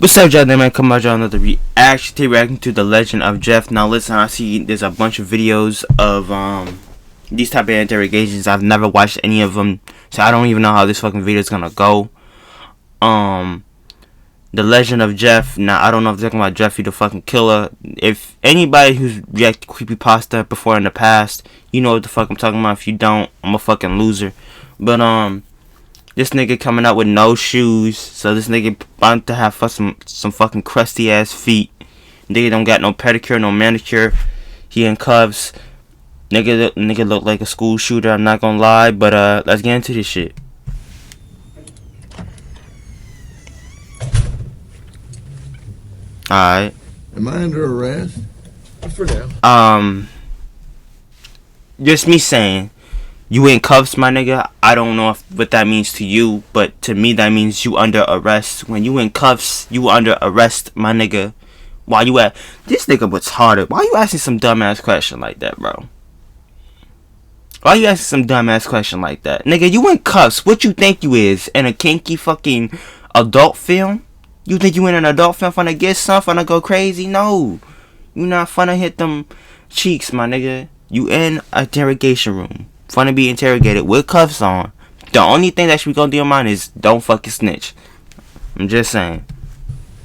What's up, y'all? Man, come on, y'all. Another reaction. Today, reacting to The Legend of Jeff. Now, listen, I see there's a bunch of videos of these type of interrogations. I've never watched any of them, so I don't even know how this fucking video is gonna go. The Legend of Jeff. Now, I don't know if they're talking about Jeffy the fucking killer. If anybody who's reacted creepypasta before in the past, you know what the fuck I'm talking about. If you don't, I'm a fucking loser. But this nigga coming out with no shoes, so this nigga bound to have some fucking crusty ass feet. Nigga don't got no pedicure, no manicure. He in cuffs. Nigga look like a school shooter. I'm not gonna lie, but let's get into this shit. All right. Am I under arrest? For now. Just me saying. You in cuffs, my nigga. I don't know what that means to you, but to me that means you under arrest. When you in cuffs, you under arrest, my nigga. Why you at? This nigga was harder. Why you asking some dumbass question like that, bro? Why you asking some dumbass question like that? Nigga, you in cuffs. What you think you is? In a kinky fucking adult film? You think you in an adult film finna get some, finna go crazy? No. You not finna hit them cheeks, my nigga. You in a interrogation room. Finna be interrogated with cuffs on. The only thing that should be going through your mind is don't fucking snitch. I'm just saying.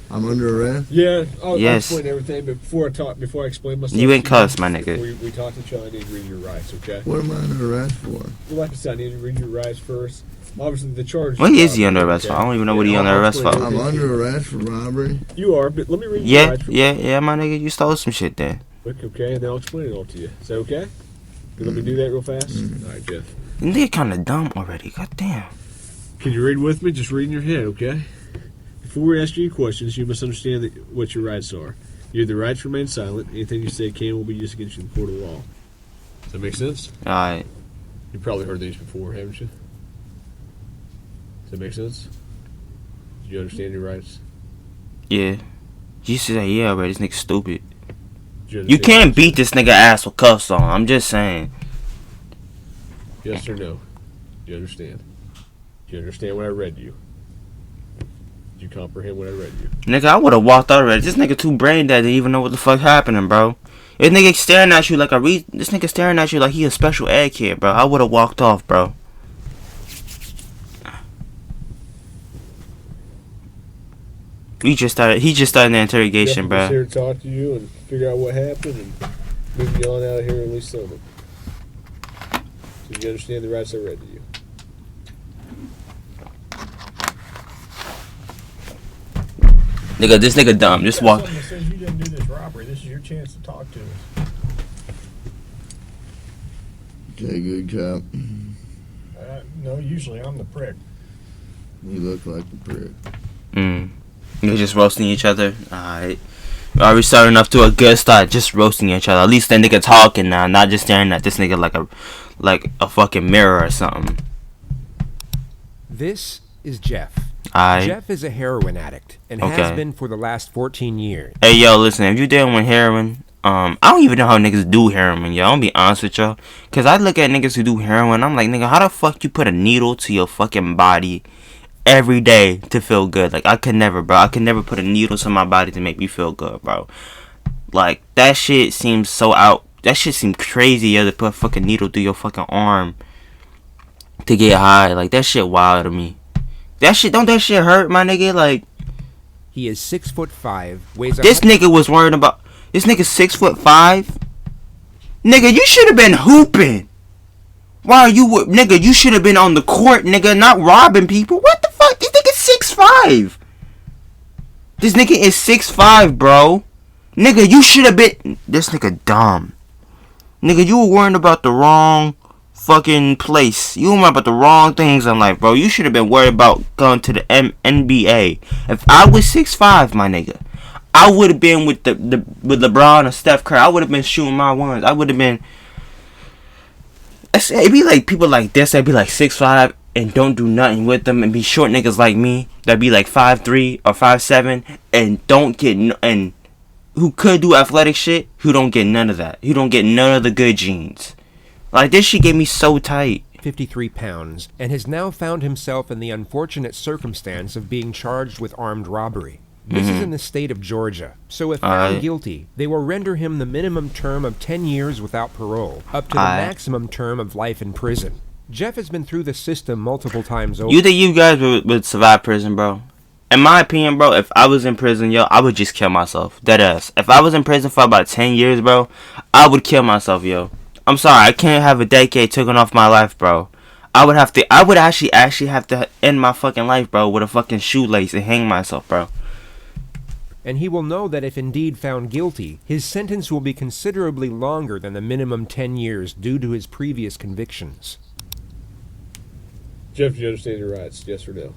I'm under arrest? Yeah, I'll Yes. explain everything, but before I explain myself, You in cuffs, my nigga. We talk to each other, I need to read your rights, okay? What am I under arrest for? Well, like I said, I need to read your rights first. Obviously, the charge. What is he under arrest for? I don't even know what he under arrest for. I'm under arrest for robbery? You are, but let me read your Yeah, rights. yeah, my nigga. You stole some shit then. Quick, okay, and then I'll explain it all to you. Is that okay? Let me do that real fast? All right, Jeff. Nigga kinda dumb already. God damn. Can you read with me? Just read in your head, okay? Before we ask you questions, you must understand what your rights are. You have the right to remain silent. Anything you say can will be used against you in the court of law. Does that make sense? Alright. You've probably heard these before, haven't you? Does that make sense? Do you understand your rights? Yeah. You said yeah already. This nigga stupid. Do You understand can't your rights? beat this nigga ass with cuffs on. I'm just saying. Yes or no? Do you understand? Do you understand what I read you? Did you comprehend what I read you? Nigga, I would've walked out already. This nigga too brain dead to even know what the fuck happening, bro. This nigga staring at you like this nigga staring at you like he a special ed kid, bro. I would've walked off, bro. He just started the interrogation, Jeff bro. was here to talk to you and figure out what happened and move you on out of here and release some of them. So you understand the rights I read to you? Nigga, this nigga dumb. Just walk. Someone says you didn't do this robbery. This is your chance to talk to us. Okay, good cop. No, usually I'm the prick. You look like the prick. You're just roasting each other. Alright. Are we starting off to a good start? Just roasting each other. At least that nigga talking now, not just staring at this nigga like a fucking mirror or something. This is Jeff. Alright. Jeff is a heroin addict and Okay. has been for the last 14 years. Hey yo, listen, if you dealing with heroin, I don't even know how niggas do heroin, yo. I'm gonna be honest with y'all. Cause I look at niggas who do heroin, I'm like, nigga, how the fuck you put a needle to your fucking body every day to feel good? Like, I could never, bro. I could never put a needle to my body to make me feel good, bro. Like, that shit seems so out. That shit seems crazy, yo, to put a fucking needle through your fucking arm to get high. Like, that shit wild to me. Don't that shit hurt, my nigga? Like, He is 6'5", weighs this nigga was worried about. This nigga 6'5". Nigga, you should have been hooping. Why nigga? You should have been on the court, nigga, not robbing people. What the fuck? This nigga 6'5". This nigga is 6'5", bro. Nigga, you should have been. This nigga dumb. Nigga, you were worrying about the wrong fucking place. You were worrying about the wrong things in life, bro. You should have been worried about going to the NBA. If I was 6'5", my nigga, I would have been with with LeBron or Steph Curry. I would have been shooting my ones. I would have been. It'd be like people like this that'd be like 6'5" and don't do nothing with them, and be short niggas like me that'd be like 5'3" or 5'7" and don't get and who could do athletic shit, who don't get none of that. Who don't get none of the good genes. Like, this shit get me so tight. 53 pounds, and has now found himself in the unfortunate circumstance of being charged with armed robbery. This is in the state of Georgia. So if found Alright. guilty, they will render him the minimum term of 10 years without parole, up to the Alright. maximum term of life in prison. Jeff has been through the system multiple times over. You think you guys would survive prison, bro? In my opinion, bro, if I was in prison, yo, I would just kill myself. Dead ass. If I was in prison for about 10 years, bro, I would kill myself, yo. I'm sorry, I can't have a decade taken off my life, bro. I would actually have to end my fucking life, bro, with a fucking shoelace and hang myself, bro. And he will know that if indeed found guilty, his sentence will be considerably longer than the minimum 10 years due to his previous convictions. Jeff, do you understand your rights? Yes or no?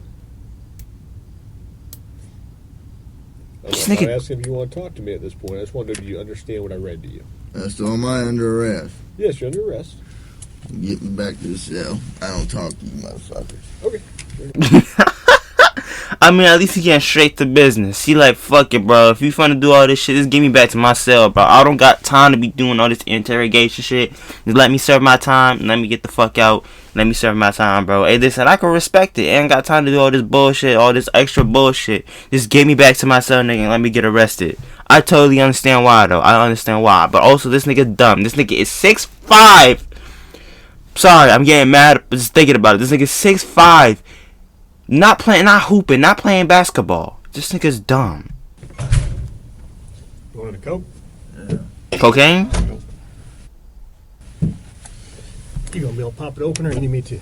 I'm This not nigga- asking if you want to talk to me at this point. I just wanted to know, do you understand what I read to you? That's all my under arrest. Yes, you're under arrest. Get me back to the cell. I don't talk to you motherfuckers. Okay. I mean, at least he getting straight to business. He like, fuck it, bro. If you finna do all this shit, just get me back to my cell, bro. I don't got time to be doing all this interrogation shit. Just let me serve my time. Let me get the fuck out. Let me serve my time, bro. Hey, listen, I can respect it. I ain't got time to do all this bullshit, all this extra bullshit. Just get me back to my cell, nigga, and let me get arrested. I totally understand why, though. I understand why. But also, this nigga dumb. This nigga is 6'5". Sorry, I'm getting mad just thinking about it. This nigga's 6'5". Not hooping, not playing basketball. This nigga's dumb. You want a Coke? Cocaine? You gonna be able to pop it open or you need me to?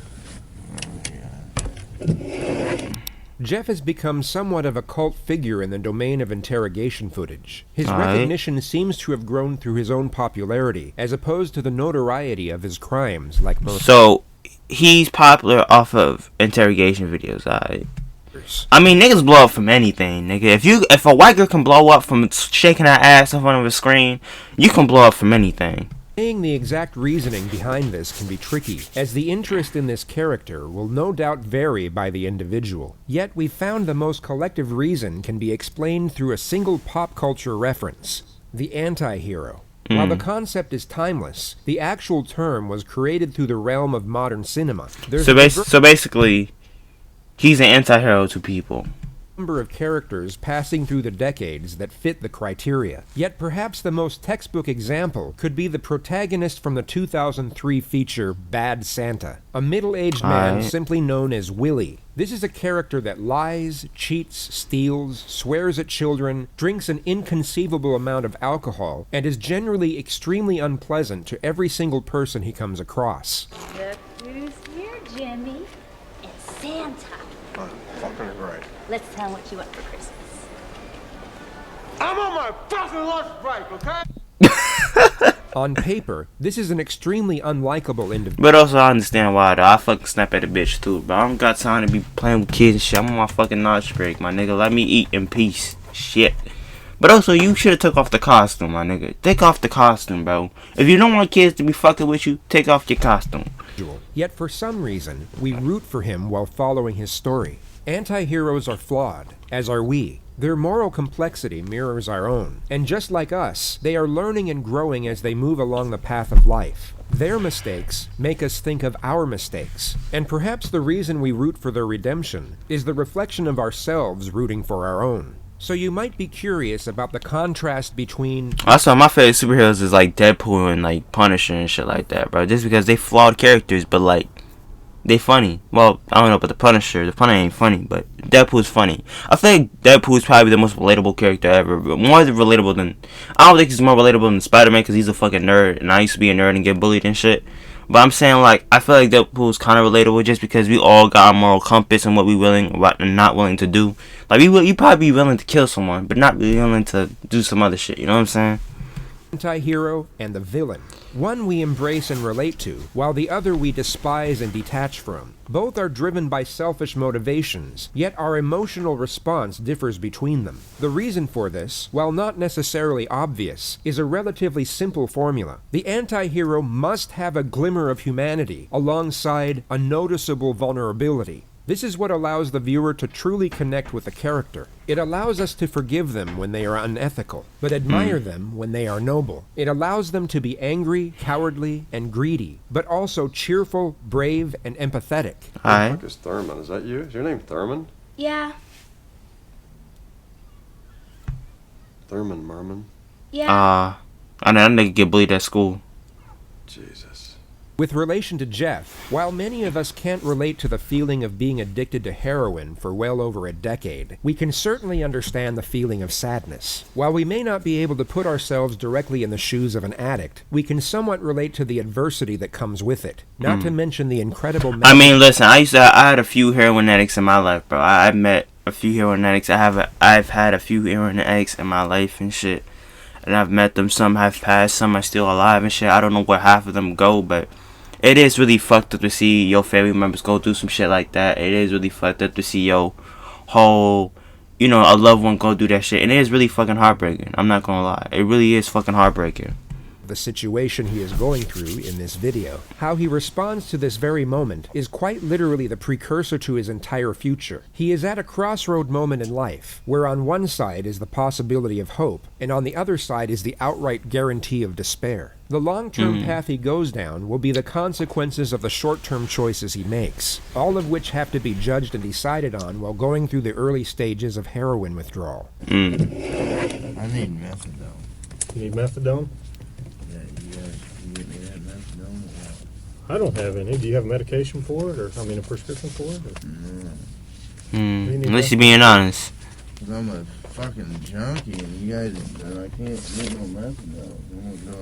Jeff has become somewhat of a cult figure in the domain of interrogation footage. His Alright. recognition seems to have grown through his own popularity, as opposed to the notoriety of his crimes, like most So, he's popular off of interrogation videos, alright? others. I mean, niggas blow up from anything, nigga. If a white girl can blow up from shaking her ass in front of a screen, you can blow up from anything. Saying the exact reasoning behind this can be tricky, as the interest in this character will no doubt vary by the individual. Yet we found the most collective reason can be explained through a single pop culture reference: the anti-hero. While the concept is timeless, the actual term was created through the realm of modern cinema. There's So basically, he's an anti-hero to people. number of characters passing through the decades that fit the criteria. Yet perhaps the most textbook example could be the protagonist from the 2003 feature Bad Santa, a middle-aged man Alright. simply known as Willie. This is a character that lies, cheats, steals, swears at children, drinks an inconceivable amount of alcohol, and is generally extremely unpleasant to every single person he comes across. Look who's here, Jimmy. It's Santa. Fucking right. Let's tell him what you want for Christmas. I'm on my fucking lunch break, okay? On paper, this is an extremely unlikable individual. But also, I understand why, though. I fucking snap at a bitch, too, bro. I don't got time to be playing with kids and shit. I'm on my fucking lunch break, my nigga. Let me eat in peace. Shit. But also, you should have took off the costume, my nigga. Take off the costume, bro. If you don't want kids to be fucking with you, take off your costume. Yet for some reason, we root for him while following his story. Anti-heroes are flawed, as are we. Their moral complexity mirrors our own, and just like us, they are learning and growing as they move along the path of life. Their mistakes make us think of our mistakes, and perhaps the reason we root for their redemption is the reflection of ourselves rooting for our own. So you might be curious about the contrast between Also, my favorite superheroes is like Deadpool and like Punisher and shit like that, bro. Just because they flawed characters, but like they funny. Well, I don't know about the Punisher ain't funny, but Deadpool's funny. I feel like Deadpool's probably the most relatable character ever. But more relatable than, I don't think he's more relatable than Spider-Man because he's a fucking nerd, and I used to be a nerd and get bullied and shit. But I'm saying, like, I feel like Deadpool's kind of relatable just because we all got a moral compass and what we willing, what and not willing to do. Like, you probably be willing to kill someone, but not be willing to do some other shit. You know what I'm saying? anti-hero and the villain. One we embrace and relate to, while the other we despise and detach from. Both are driven by selfish motivations, yet our emotional response differs between them. The reason for this, while not necessarily obvious, is a relatively simple formula. The anti-hero must have a glimmer of humanity, alongside a noticeable vulnerability. This is what allows the viewer to truly connect with the character. It allows us to forgive them when they are unethical, but admire them when they are noble. It allows them to be angry, cowardly, and greedy, but also cheerful, brave, and empathetic. Who the Alright. fuck is Thurman? Is that you? Is your name Thurman? Yeah. Thurman Merman. Yeah. I know that nigga get bullied at school. Jesus. With relation to Jeff, while many of us can't relate to the feeling of being addicted to heroin for well over a decade, we can certainly understand the feeling of sadness. While we may not be able to put ourselves directly in the shoes of an addict, we can somewhat relate to the adversity that comes with it, not to mention the incredible... I mean, listen, I had a few heroin addicts in my life, bro. I've met a few heroin addicts. I've had a few heroin addicts in my life and shit. And I've met them. Some have passed, some are still alive and shit. I don't know where half of them go, but it is really fucked up to see your family members go through some shit like that. It is really fucked up to see your whole, a loved one go do that shit. And it is really fucking heartbreaking. I'm not gonna lie. It really is fucking heartbreaking. The situation he is going through in this video. How he responds to this very moment is quite literally the precursor to his entire future. He is at a crossroad moment in life, where on one side is the possibility of hope, and on the other side is the outright guarantee of despair. The long-term path he goes down will be the consequences of the short-term choices he makes, all of which have to be judged and decided on while going through the early stages of heroin withdrawal. I need methadone. You need methadone? Yeah, you guys can get me that methadone or what? I don't have any. Do you have medication for it, or a prescription for it? Or? No. At least you're being honest. 'Cause I'm a fucking junkie and you guys, I can't get no methadone.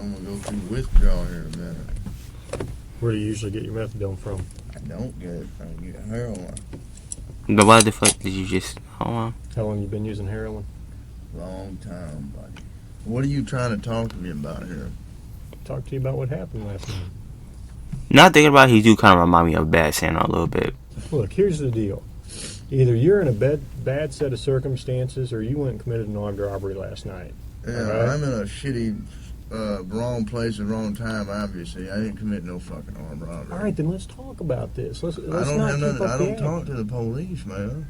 I'm gonna go through withdrawal here in a minute. Where do you usually get your methadone from? I don't get it. I get heroin. But why the fuck did you just... Hold on. How long you been using heroin? Long time, buddy. What are you trying to talk to me about here? Talk to you about what happened last night. Now thinking about it, he do kind of remind me of Bad Santa a little bit. Look, here's the deal. Either you're in a bad set of circumstances, or you went and committed an armed robbery last night. Yeah, Alright. I'm in a shitty, wrong place at wrong time, obviously. I didn't commit no fucking armed robbery. All right, then let's talk about this. Let's I not don't have keep nothing. up I the don't talk act. to the police, man.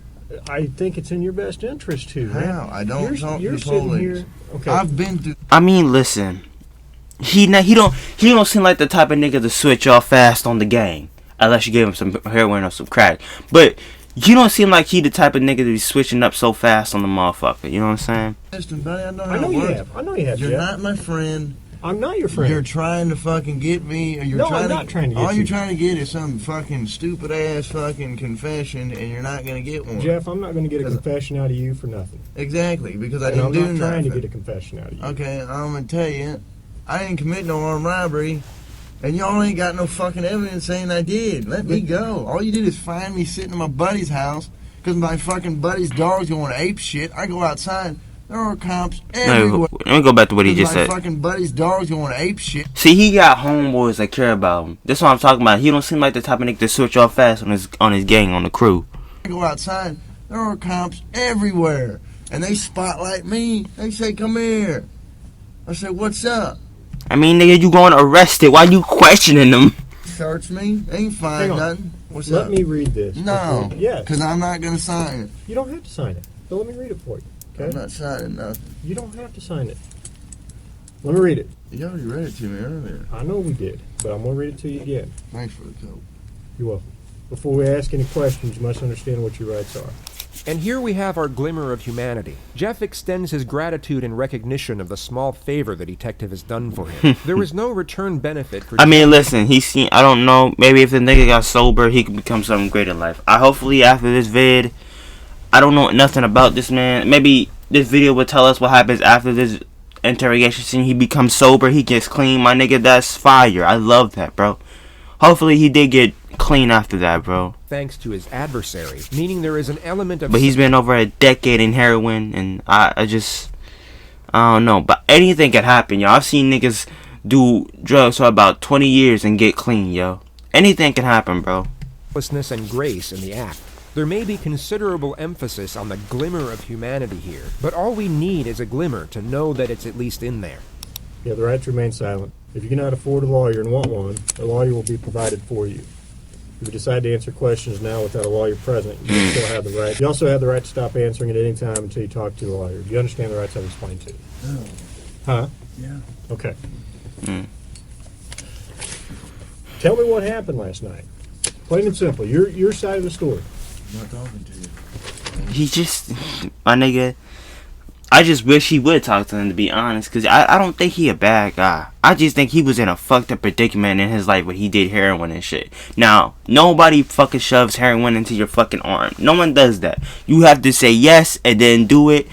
I think it's in your best interest to. How? Man. I don't talk to you're the sitting police. Here, okay. I've been through. I mean, listen. He don't seem like the type of nigga to switch off fast on the gang. Unless you give him some heroin or some crack. But you don't seem like he the type of nigga to be switching up so fast on the motherfucker. You know what I'm saying? Listen, buddy, I know I how know it you works. have. I know you have. You're Jeff. not my friend. I'm not your friend. You're trying to fucking get me, or you're No, trying I'm to, not trying to get all you. you're trying to get is some fucking stupid ass fucking confession, and you're not gonna get one. Jeff, I'm not going to get a confession out of you for nothing. Exactly, because I And didn't I'm do not nothing. trying to get a confession out of you. Okay, I'm gonna tell you, I didn't commit no armed robbery, and y'all ain't got no fucking evidence saying I did. Let me go. All you did is find me sitting in my buddy's house because my fucking buddy's dog's going ape shit. I go outside, there are cops everywhere. Let me go back to what he just my said. fucking buddy's dog's going ape shit. See, he got homeboys that care about him. That's what I'm talking about. He don't seem like the type of nigga to switch off fast on his gang, on the crew. I go outside, there are cops everywhere, and they spotlight me. They say, "Come here." I say, "What's up?" I mean, nigga, you going arrested. Why you questioning them? Search me. They ain't Hang find on. nothing. What's Let up? me read this. No. before- Yes. Because I'm not gonna sign it. You don't have to sign it. But let me read it for you. I'm Okay? not signing nothing. You don't have to sign it. Let me read it. You already read it to me earlier. I know we did, but I'm going to read it to you again. Thanks for the coat. You're welcome. Before we ask any questions, you must understand what your rights are. And here we have our glimmer of humanity. Jeff extends his gratitude in recognition of the small favor the detective has done for him. There was no return benefit for I mean, listen, I don't know, maybe if the nigga got sober, he could become something great in life. Hopefully after this vid, I don't know nothing about this man. Maybe this video will tell us what happens after this interrogation scene. He becomes sober, he gets clean. My nigga, that's fire. I love that, bro. Hopefully he did get clean after that, bro. thanks to his adversary, meaning there is an element of... But he's been over a decade in heroin, and I don't know. But anything could happen, yo. I've seen niggas do drugs for about 20 years and get clean, yo. Anything can happen, bro. selflessness and grace in the act. There may be considerable emphasis on the glimmer of humanity here, but all we need is a glimmer to know that it's at least in there. You have the right to remain silent. If you cannot afford a lawyer and want one, a lawyer will be provided for you. If you decide to answer questions now without a lawyer present, you still have the right. You also have the right to stop answering at any time until you talk to a lawyer. Do you understand the rights I've explained to you? No. Huh? Yeah. Okay. Mm. Tell me what happened last night. Plain and simple. Your side of the story. I'm not talking to you. He just, my nigga, I just wish he would talk to him, to be honest, because I don't think he a bad guy. I just think he was in a fucked up predicament in his life where he did heroin and shit. Now, nobody fucking shoves heroin into your fucking arm. No one does that. You have to say yes and then do it.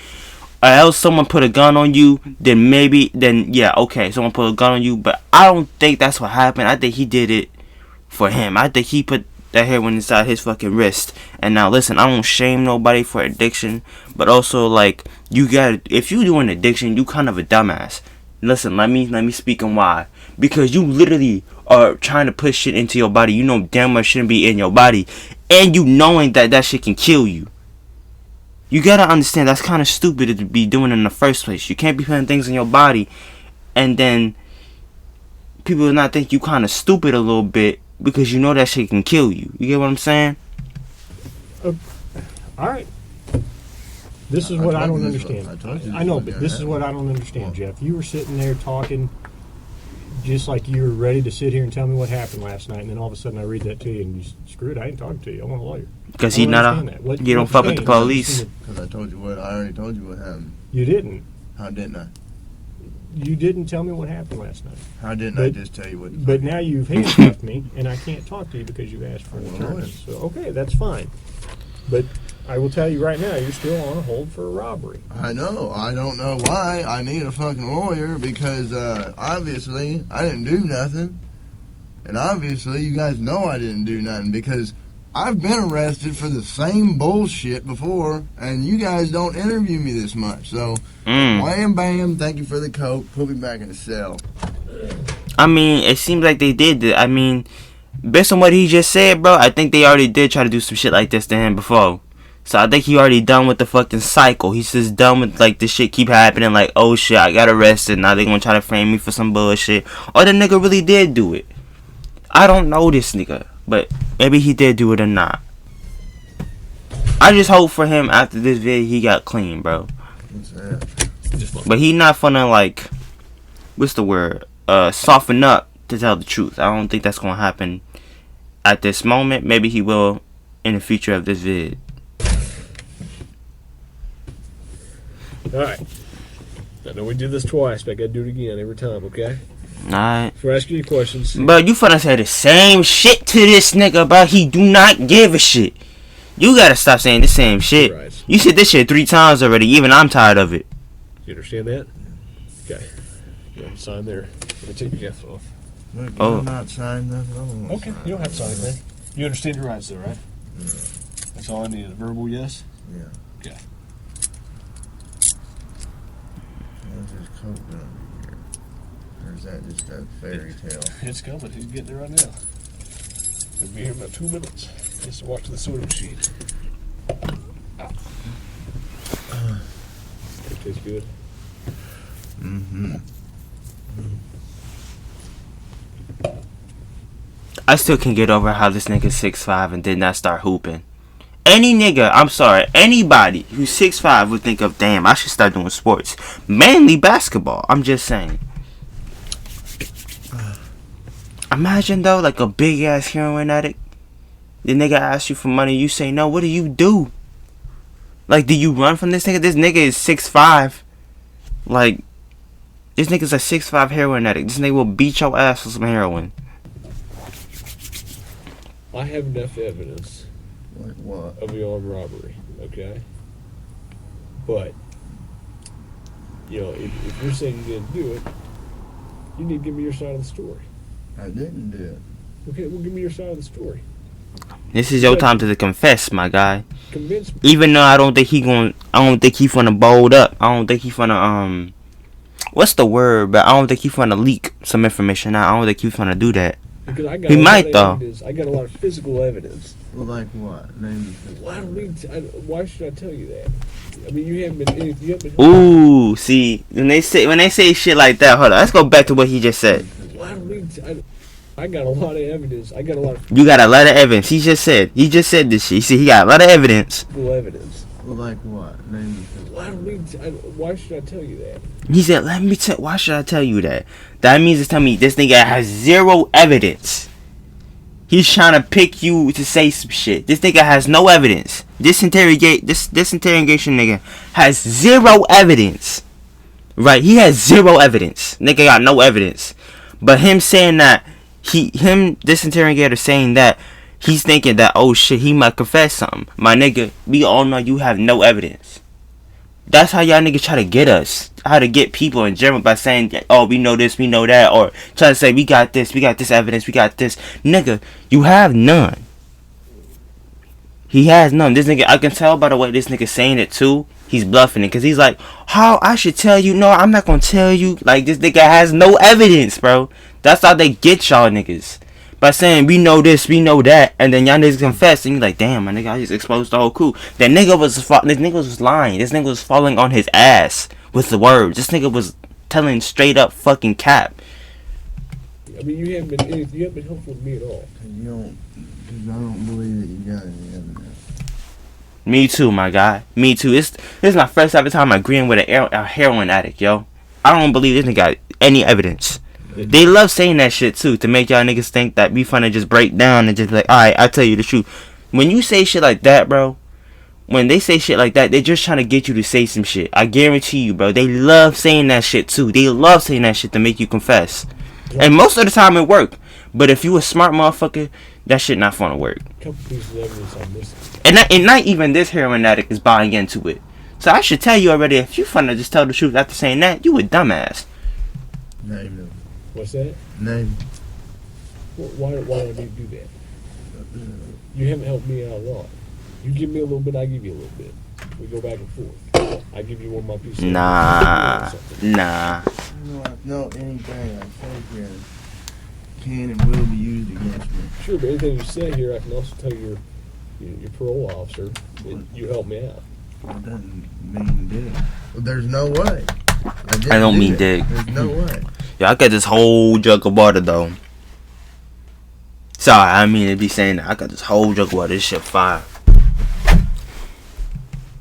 Or else someone put a gun on you, then yeah, okay, someone put a gun on you. But I don't think that's what happened. I think he did it for him. I think he put that heroin inside his fucking wrist. And now listen, I don't shame nobody for addiction, but also like if you do an addiction, you kind of a dumbass. Listen, let me speak on why. Because you literally are trying to put shit into your body you know damn well shouldn't be in your body, and you knowing that shit can kill you. You gotta understand that's kind of stupid to be doing in the first place. You can't be putting things in your body and then people will not think you kind of stupid a little bit because you know that shit can kill you. You get what I'm saying? All right. This is what I don't understand. I know, but this is what I don't understand, Jeff. You were sitting there talking just like you were ready to sit here and tell me what happened last night, and then all of a sudden I read that to you, and you screw it, I ain't talking to you. I want a lawyer. Because he not you don't fuck with the police. Because I already told you what happened. You didn't. How didn't I? You didn't tell me what happened last night. How didn't I just tell you what? But now you've handcuffed me, and I can't talk to you because you asked for an attorney. So okay, that's fine. But I will tell you right now, you're still on a hold for a robbery. I know. I don't know why I need a fucking lawyer because obviously I didn't do nothing. And obviously you guys know I didn't do nothing because I've been arrested for the same bullshit before and you guys don't interview me this much. So, wham bam, thank you for the coke, put me back in the cell. I mean, it seems like they did. I mean, based on what he just said, bro, I think they already did try to do some shit like this to him before. So I think he already done with the fucking cycle. He's just done with like this shit keep happening. Like, oh shit, I got arrested. Now they gonna try to frame me for some bullshit. Or the nigga really did do it. I don't know this nigga, but maybe he did do it or not. I just hope for him after this video he got clean, bro. But he not finna like, what's the word? Soften up to tell the truth. I don't think that's gonna happen at this moment. Maybe he will in the future of this vid. Alright. I know we did this twice, but I gotta do it again every time, okay? Alright. Before I ask you any questions. Bro, you finna say the same shit to this nigga, bro. He do not give a shit. You gotta stop saying the same shit. Right. You said this shit 3 times already. Even I'm tired of it. You understand that? Okay. You have to sign there. Let me take your jacket off. Look, Oh. I'm not signing nothing. I don't want to Okay, sign. you don't have to sign anything. You understand your rights, though, right? Yeah. That's all I need. A verbal yes? Yeah. Okay. Where's this coke gonna be here? Or is that just a fairy tale? It's coming. He's getting it right now. He'll be here in about 2 minutes. Just to walk to the soda machine. It tastes good. Mm-hmm. I still can't get over how this nigga's 6'5" and did not start hooping. Any nigga, I'm sorry, anybody who's 6'5" would think of, damn, I should start doing sports. Mainly basketball, I'm just saying. Imagine though, like a big ass heroin addict. The nigga asks you for money, you say no, what do you do? Like, do you run from this nigga? This nigga is 6'5". Like, this nigga's a 6'5" heroin addict. This nigga will beat your ass for some heroin. I have enough evidence Like what? of the armed robbery, okay? But, you know, if you're saying you didn't do it, you need to give me your side of the story. I didn't do it. Okay, well, give me your side of the story. This is your time to confess, my guy. Convince me. Even though I don't think he finna bold up. I don't think he finna what's the word? But I don't think he finna leak some information out. I don't think he finna do that. Because I got He a lot might, of though. evidence. I got a lot of physical evidence. Well, like what? Name me. Well, I don't need to, why should I tell you that? I mean, you haven't been. Ooh, see, when they say shit like that, hold on, let's go back to what he just said. Well, I don't need to, I got a lot of evidence. I got a lot of You got a lot of evidence. He just said this shit. You see, he got a lot of evidence. physical evidence. Well, like what? Name me. Well, I don't need to, why should I tell you that? He said, why should I tell you that? That means to tell me this nigga has zero evidence. He's trying to pick you to say some shit. This nigga has no evidence. This interrogation nigga has zero evidence. Right? He has zero evidence. Nigga got no evidence. But him saying that, this interrogator saying that, he's thinking that, oh shit, he might confess something. My nigga, we all know you have no evidence. That's how y'all niggas try to get us. How to get people in general by saying, oh, we know this, we know that. Or try to say, we got this evidence, we got this. Nigga, you have none. He has none. This nigga, I can tell by the way this nigga saying it too. He's bluffing it. Because he's like, how I should tell you. No, I'm not going to tell you. Like, this nigga has no evidence, bro. That's how they get y'all niggas. By saying, we know this, we know that, and then y'all niggas confess, and you're like, damn, my nigga, I just exposed the whole coup. That nigga was lying. This nigga was falling on his ass with the words. This nigga was telling straight up fucking cap. I mean, you haven't been helpful to me at all. Because I don't believe that you got any evidence. Me too, my guy. Me too. This is my first ever time agreeing with a heroin addict, yo. I don't believe this nigga got any evidence. They love saying that shit too, to make y'all niggas think that we finna just break down and just be like, alright, I'll tell you the truth. When you say shit like that, bro, when they say shit like that, they're just trying to get you to say some shit. I guarantee you, bro. They love saying that shit too. They love saying that shit to make you confess. And most of the time it work. But if you a smart motherfucker, that shit not gonna work. Couple pieces of evidence I'm missing. And not even this heroin addict is buying into it. So I should tell you already, if you finna just tell the truth after saying that, you a dumbass. Name them. What's that? Name. Why do I need to do that? You haven't helped me out a lot. You give me a little bit, I give you a little bit. We go back and forth. I give you one of my pieces. Nah. You know anything I say here can and will be used against me. Sure, but anything you say here, I can also tell your parole officer that you helped me out. Well, it doesn't mean dick. Well, there's no way. I don't mean dick. There's no way. Yeah, I got this whole jug of water though. Sorry, I mean to be saying that. I got this whole jug of water. This shit fire.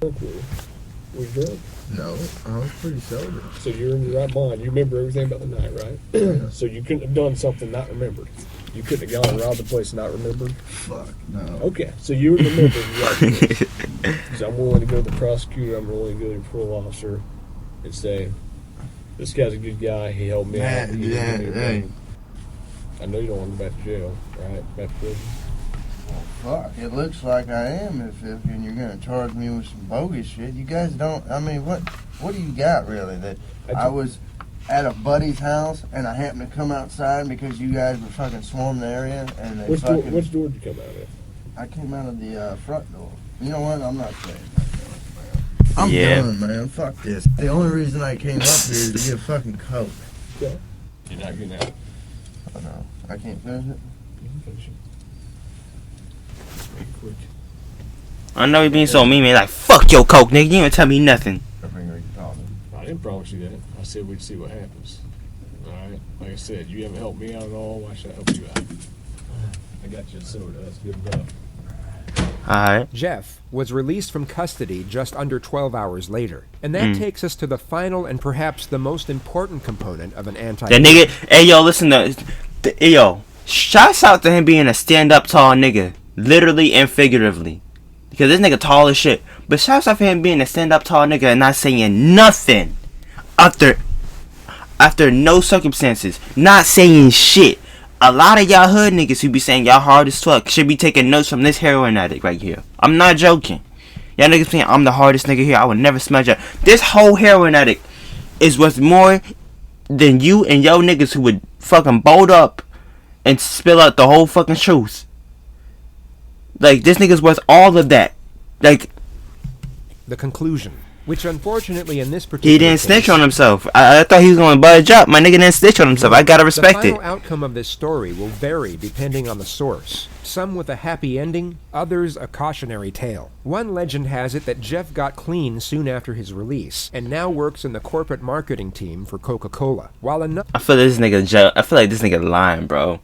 Was drunk? No, I was pretty sober. So you're in your right mind. You remember everything about the night, right? So you couldn't have done something not remembered. You couldn't have gone and robbed the place and not remembered. Fuck, no. Okay, so you remember right. So I'm willing to go to the prosecutor. I'm willing to go to the parole officer and say, this guy's a good guy. He helped me out. He didn't do anything. I know you don't want to go back to jail, right? Back to prison. Fuck, it looks like I am if and you're gonna charge me with some bogus shit. You guys don't, I mean, what do you got really? That I was at a buddy's house and I happened to come outside because you guys were fucking swarming the area and they Which door did you come out of? I came out of the front door. You know what? I'm not saying that. I'm done, man. Fuck this. The only reason I came up here is to get a fucking coke. Okay. You're not getting out. Oh no, I can't finish it. You can finish it. Make it quick. I know you being so mean, man. Like, fuck your coke, nigga. You ain't tell me nothing. I didn't promise you that. I said we'd see what happens. Alright? Like I said, you haven't helped me out at all. Why should I help you out? I got you a soda. That's good enough. Alright. Jeff was released from custody just under 12 hours later. And that takes us to the final and perhaps the most important component of an anti- That nigga, hey yo, listen to, hey yo, shouts out to him being a stand-up tall nigga. Literally and figuratively. Because this nigga tall as shit. But shouts out for him being a stand-up tall nigga and not saying nothing. After no circumstances. Not saying shit. A lot of y'all hood niggas who be saying y'all hard as fuck should be taking notes from this heroin addict right here. I'm not joking. Y'all niggas saying I'm the hardest nigga here. I would never smash up. This whole heroin addict is worth more than you and yo niggas who would fucking bolt up and spill out the whole fucking truth. Like, this nigga's worth all of that. Like, the conclusion, which unfortunately in this particular he didn't case, snitch on himself. I thought he was going to budge up. My nigga didn't snitch on himself. I gotta respect the it. final outcome of this story will vary depending on the source. Some with a happy ending, others a cautionary tale. One legend has it that Jeff got clean soon after his release, and now works in the corporate marketing team for Coca-Cola. While another I feel like this nigga lying, bro.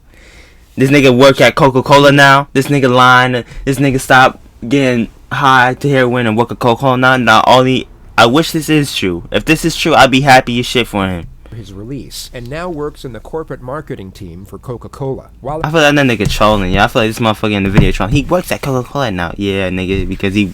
This nigga work at Coca-Cola now. This nigga lying. This nigga stop getting high to heroin and work at Coca-Cola now. I wish this is true. If this is true, I'd be happy as shit for him. his release, and now works in the corporate marketing team for Coca-Cola. While I feel like that nigga trolling, yeah. I feel like this motherfucker in the video trolling. He works at Coca-Cola now. Yeah, nigga, because he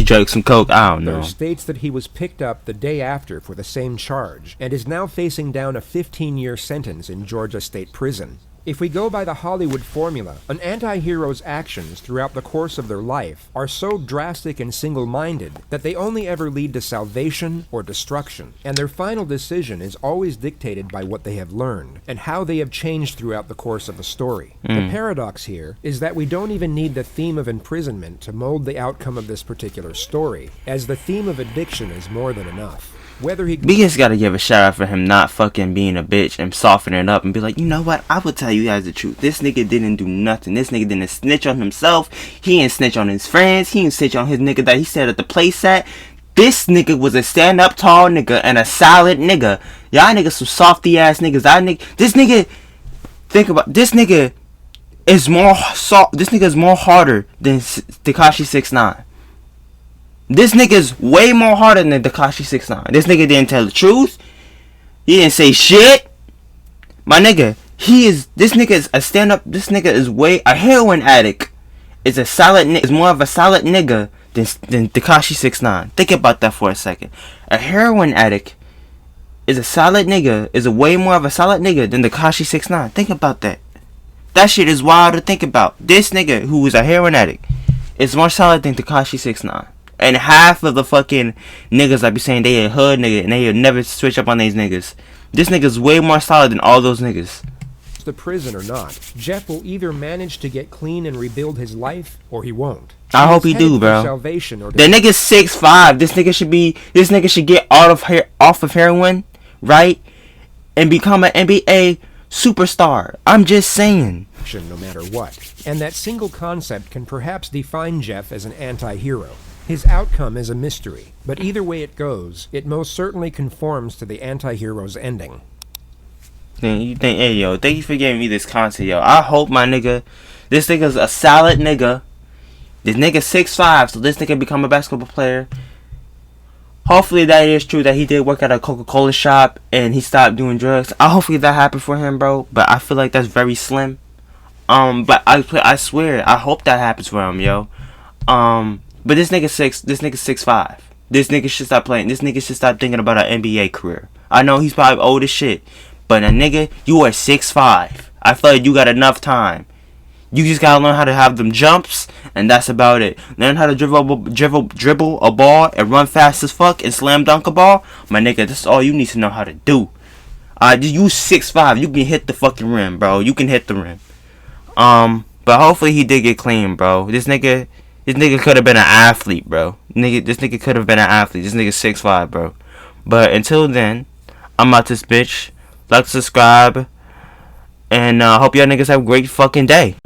drank some Coke. I don't know. states that he was picked up the day after for the same charge, and is now facing down a 15-year sentence in Georgia State Prison. If we go by the Hollywood formula, an anti-hero's actions throughout the course of their life are so drastic and single-minded that they only ever lead to salvation or destruction, and their final decision is always dictated by what they have learned, and how they have changed throughout the course of the story. The paradox here is that we don't even need the theme of imprisonment to mold the outcome of this particular story, as the theme of addiction is more than enough. Whether he We just gotta give a shout out for him not fucking being a bitch and softening it up and be like, you know what? I will tell you guys the truth. This nigga didn't do nothing. This nigga didn't snitch on himself. He didn't snitch on his friends. He didn't snitch on his nigga that he said at the place at. This nigga was a stand up tall nigga and a solid nigga. Y'all niggas some softy ass niggas. This nigga, think about this nigga is more This nigga is more harder than Tekashi 6ix9ine. This nigga's way more harder than Tekashi 6ix9ine. This nigga didn't tell the truth. He didn't say shit. My nigga, this nigga is a stand-up. This nigga is a heroin addict. Is more of a solid nigga than Tekashi 6ix9ine. Think about that for a second. A heroin addict is way more of a solid nigga than Tekashi 6ix9ine. Think about that. That shit is wild to think about. This nigga who is a heroin addict is more solid than Tekashi 6ix9ine. And half of the fucking niggas that be saying they a hood nigga and they never switch up on these niggas. This nigga's way more solid than all those niggas. the prison or not, Jeff will either manage to get clean and rebuild his life, or he won't. I hope he do, bro. Salvation or the nigga's 6'5". This nigga should get off of heroin, right? And become an NBA superstar. I'm just saying. No matter what. And that single concept can perhaps define Jeff as an anti-hero. His outcome is a mystery, but either way it goes, it most certainly conforms to the anti-hero's ending. Hey yo, thank you for giving me this content, yo. I hope this nigga's a solid nigga. This nigga's 6'5", so this nigga become a basketball player. Hopefully that is true, that he did work at a Coca-Cola shop and he stopped doing drugs. Hopefully that happened for him, bro. But I feel like that's very slim. But I swear, I hope that happens for him, yo. But this nigga's 6'5". This nigga should stop playing. This nigga should stop thinking about an NBA career. I know he's probably old as shit, but a nigga, you are 6'5". I feel like you got enough time. You just gotta learn how to have them jumps, and that's about it. Learn how to dribble a ball and run fast as fuck and slam dunk a ball. My nigga, that's all you need to know how to do. You 6'5", you can hit the fucking rim, bro. You can hit the rim. But hopefully he did get clean, bro. This nigga could have been an athlete, bro. This nigga could have been an athlete. This nigga 6'5", bro. But until then, I'm out this bitch. Like, subscribe, and hope y'all niggas have a great fucking day.